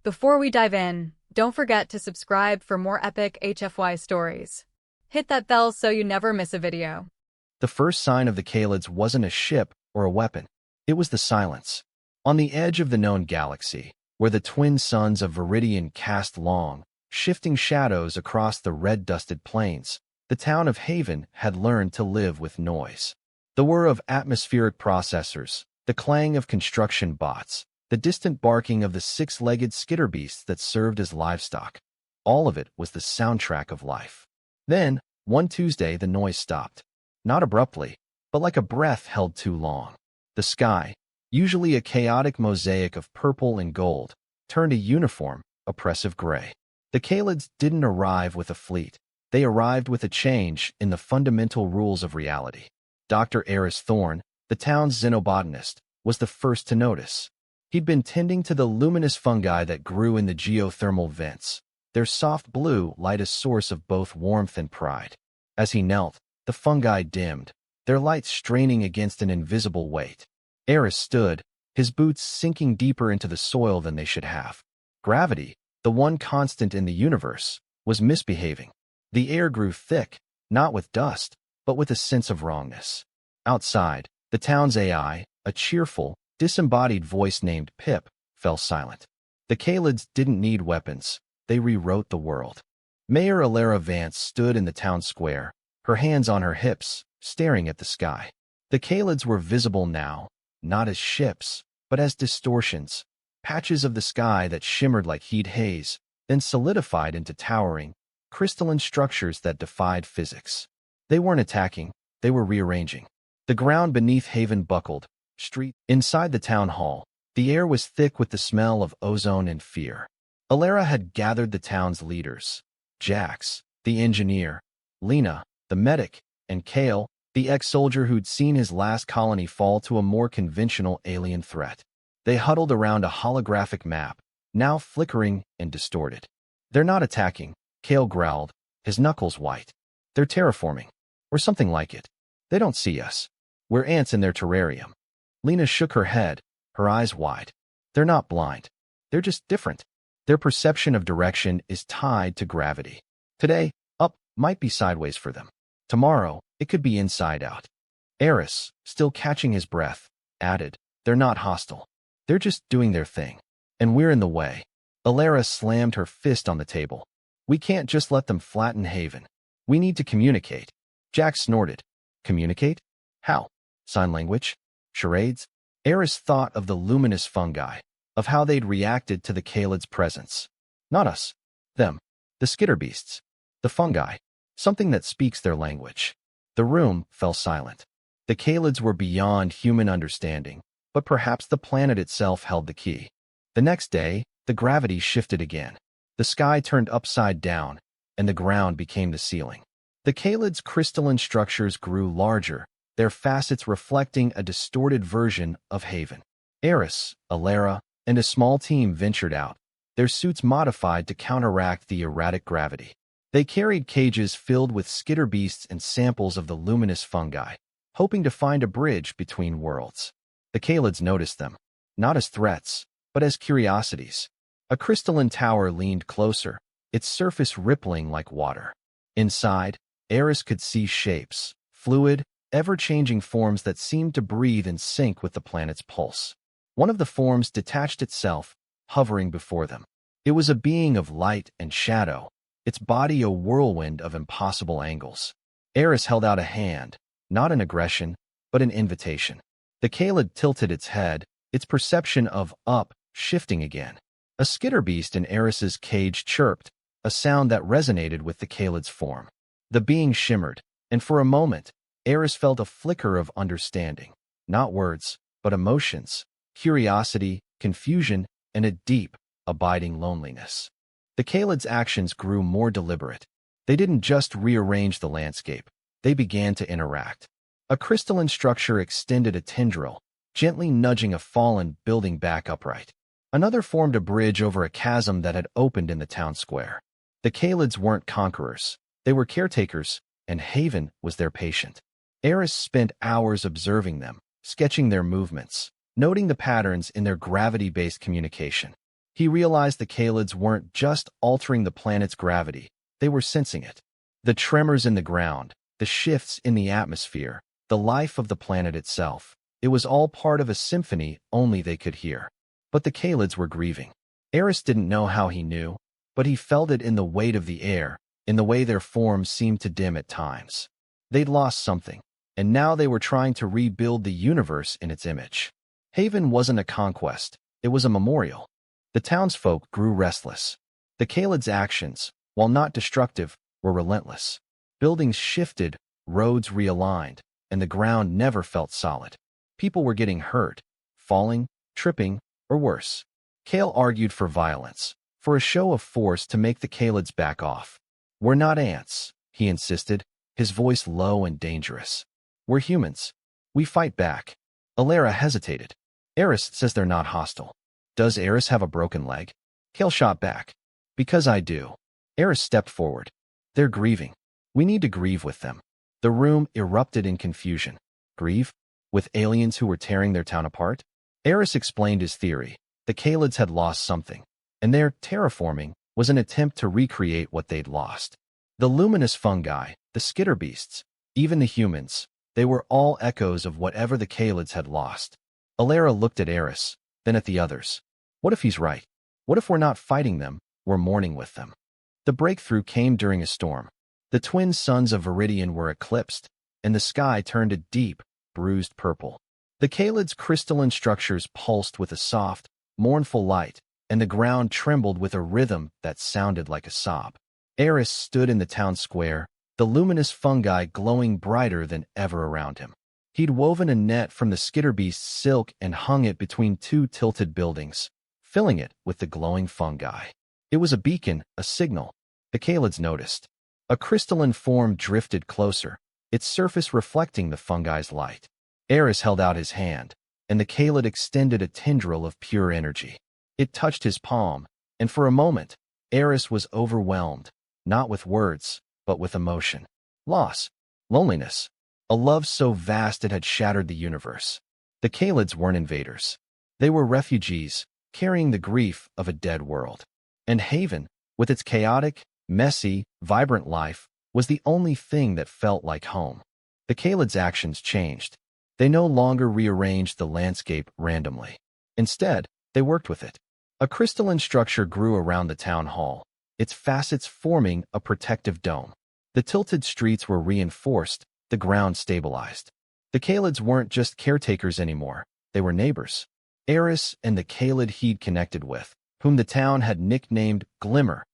Before we dive in, don't forget to subscribe for more epic HFY stories. Hit that bell so you never miss a video. The first sign of the Kalids wasn't a ship or a weapon. It was the silence. On the edge of the known galaxy, where the twin suns of Viridian cast long, shifting shadows across the red-dusted plains, the town of Haven had learned to live with noise. The whir of atmospheric processors, the clang of construction bots, the distant barking of the six-legged skitterbeasts that served as livestock. All of it was the soundtrack of life. Then, one Tuesday, the noise stopped. Not abruptly, but like a breath held too long. The sky, usually a chaotic mosaic of purple and gold, turned a uniform, oppressive gray. The Kalids didn't arrive with a fleet. They arrived with a change in the fundamental rules of reality. Dr. Eris Thorne, the town's xenobotanist, was the first to notice. He'd been tending to the luminous fungi that grew in the geothermal vents, their soft blue light a source of both warmth and pride. As he knelt, the fungi dimmed, their light straining against an invisible weight. Eris stood, his boots sinking deeper into the soil than they should have. Gravity, the one constant in the universe, was misbehaving. The air grew thick, not with dust, but with a sense of wrongness. Outside, the town's AI, a cheerful, disembodied voice named Pip, fell silent. The Kalids didn't need weapons. They rewrote the world. Mayor Alara Vance stood in the town square, her hands on her hips, staring at the sky. The Kalids were visible now, not as ships, but as distortions, patches of the sky that shimmered like heat haze, then solidified into towering, crystalline structures that defied physics. They weren't attacking, they were rearranging. The ground beneath Haven buckled. Inside the town hall, the air was thick with the smell of ozone and fear. Alara had gathered the town's leaders. Jax, the engineer, Lena, the medic, and Kale, the ex-soldier who'd seen his last colony fall to a more conventional alien threat. They huddled around a holographic map, now flickering and distorted. "They're not attacking," Kale growled, his knuckles white. "They're terraforming, or something like it. They don't see us. We're ants in their terrarium." Lena shook her head, her eyes wide. "They're not blind. They're just different. Their perception of direction is tied to gravity. Today, up might be sideways for them. Tomorrow, it could be inside out." Eris, still catching his breath, added, "They're not hostile. They're just doing their thing. And we're in the way." Alara slammed her fist on the table. "We can't just let them flatten Haven. We need to communicate." Jack snorted. "Communicate? How? Sign language? Charades?" Eris thought of the luminous fungi, of how they'd reacted to the Kalids' presence. "Not us. Them. The skitterbeasts. The fungi. Something that speaks their language." The room fell silent. The Kalids were beyond human understanding, but perhaps the planet itself held the key. The next day, the gravity shifted again. The sky turned upside down, and the ground became the ceiling. The Kalids' crystalline structures grew larger, their facets reflecting a distorted version of Haven. Eris, Alara, and a small team ventured out, their suits modified to counteract the erratic gravity. They carried cages filled with skitterbeasts and samples of the luminous fungi, hoping to find a bridge between worlds. The Kalids noticed them, not as threats, but as curiosities. A crystalline tower leaned closer, its surface rippling like water. Inside, Eris could see shapes, fluid, ever-changing forms that seemed to breathe in sync with the planet's pulse. One of the forms detached itself, hovering before them. It was a being of light and shadow, its body a whirlwind of impossible angles. Eris held out a hand, not an aggression, but an invitation. The Kalid tilted its head, its perception of up shifting again. A skitterbeast in Eris's cage chirped, a sound that resonated with the Kalid's form. The being shimmered, and for a moment, Eris felt a flicker of understanding. Not words, but emotions, curiosity, confusion, and a deep, abiding loneliness. The Kalid's actions grew more deliberate. They didn't just rearrange the landscape, they began to interact. A crystalline structure extended a tendril, gently nudging a fallen building back upright. Another formed a bridge over a chasm that had opened in the town square. The Kalids weren't conquerors, they were caretakers, and Haven was their patient. Eris spent hours observing them, sketching their movements, noting the patterns in their gravity-based communication. He realized the Kalids weren't just altering the planet's gravity, they were sensing it. The tremors in the ground, the shifts in the atmosphere, the life of the planet itself. It was all part of a symphony only they could hear. But the Kalids were grieving. Eris didn't know how he knew, but he felt it in the weight of the air, in the way their forms seemed to dim at times. They'd lost something, and now they were trying to rebuild the universe in its image. Haven wasn't a conquest, it was a memorial. The townsfolk grew restless. The Kalids' actions, while not destructive, were relentless. Buildings shifted, roads realigned, and the ground never felt solid. People were getting hurt, falling, tripping, or worse. Kale argued for violence, for a show of force to make the Kalids back off. "We're not ants," he insisted, his voice low and dangerous. "We're humans. We fight back." Alara hesitated. "Eris says they're not hostile. Does Eris have a broken leg?" Kale shot back. "Because I do." Eris stepped forward. "They're grieving. We need to grieve with them." The room erupted in confusion. Grieve? With aliens who were tearing their town apart? Eris explained his theory. The Kalids had lost something, and their terraforming was an attempt to recreate what they'd lost. The luminous fungi, the skitter beasts, even the humans, they were all echoes of whatever the Kalids had lost. Alara looked at Eris, then at the others. What if he's right? What if we're not fighting them, we're mourning with them? The breakthrough came during a storm. The twin suns of Viridian were eclipsed, and the sky turned a deep, bruised purple. The Kalids' crystalline structures pulsed with a soft, mournful light, and the ground trembled with a rhythm that sounded like a sob. Eris stood in the town square, the luminous fungi glowing brighter than ever around him. He'd woven a net from the skitterbeast's silk and hung it between two tilted buildings, filling it with the glowing fungi. It was a beacon, a signal. The Kalids noticed. A crystalline form drifted closer, its surface reflecting the fungi's light. Eris held out his hand, and the Kalid extended a tendril of pure energy. It touched his palm, and for a moment, Eris was overwhelmed, not with words, but with emotion. Loss, loneliness, a love so vast it had shattered the universe. The Kalids weren't invaders. They were refugees, carrying the grief of a dead world. And Haven, with its chaotic, messy, vibrant life, was the only thing that felt like home. The Kalids' actions changed. They no longer rearranged the landscape randomly. Instead, they worked with it. A crystalline structure grew around the town hall, its facets forming a protective dome. The tilted streets were reinforced, the ground stabilized. The Kalids weren't just caretakers anymore, they were neighbors. Eris and the Kalid he'd connected with, whom the town had nicknamed Glimmer,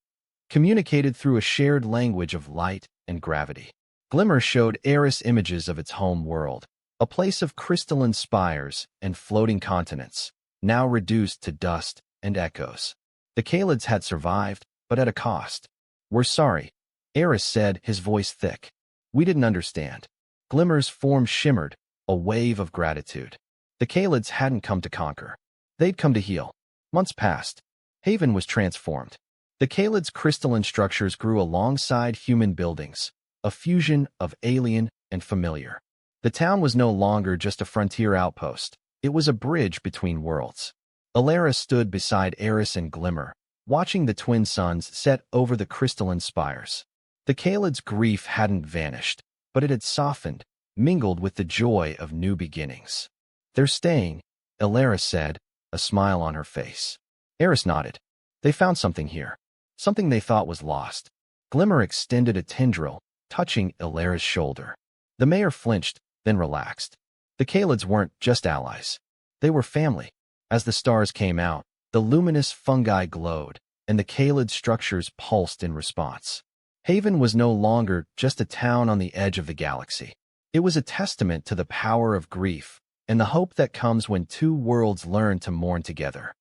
communicated through a shared language of light and gravity. Glimmer showed Eris images of its home world, a place of crystalline spires and floating continents, now reduced to dust and echoes. The Kalids had survived, but at a cost. "We're sorry," Eris said, his voice thick. "We didn't understand." Glimmer's form shimmered, a wave of gratitude. The Kalids hadn't come to conquer. They'd come to heal. Months passed. Haven was transformed. The Kalids' crystalline structures grew alongside human buildings, a fusion of alien and familiar. The town was no longer just a frontier outpost. It was a bridge between worlds. Alara stood beside Eris and Glimmer, watching the twin suns set over the crystalline spires. The Kalids' grief hadn't vanished, but it had softened, mingled with the joy of new beginnings. "They're staying," Alara said, a smile on her face. Eris nodded. "They found something here. Something they thought was lost." Glimmer extended a tendril, touching Alara's shoulder. The mayor flinched, then relaxed. The Kalids weren't just allies. They were family. As the stars came out, the luminous fungi glowed, and the Kalid structures pulsed in response. Haven was no longer just a town on the edge of the galaxy. It was a testament to the power of grief and the hope that comes when two worlds learn to mourn together.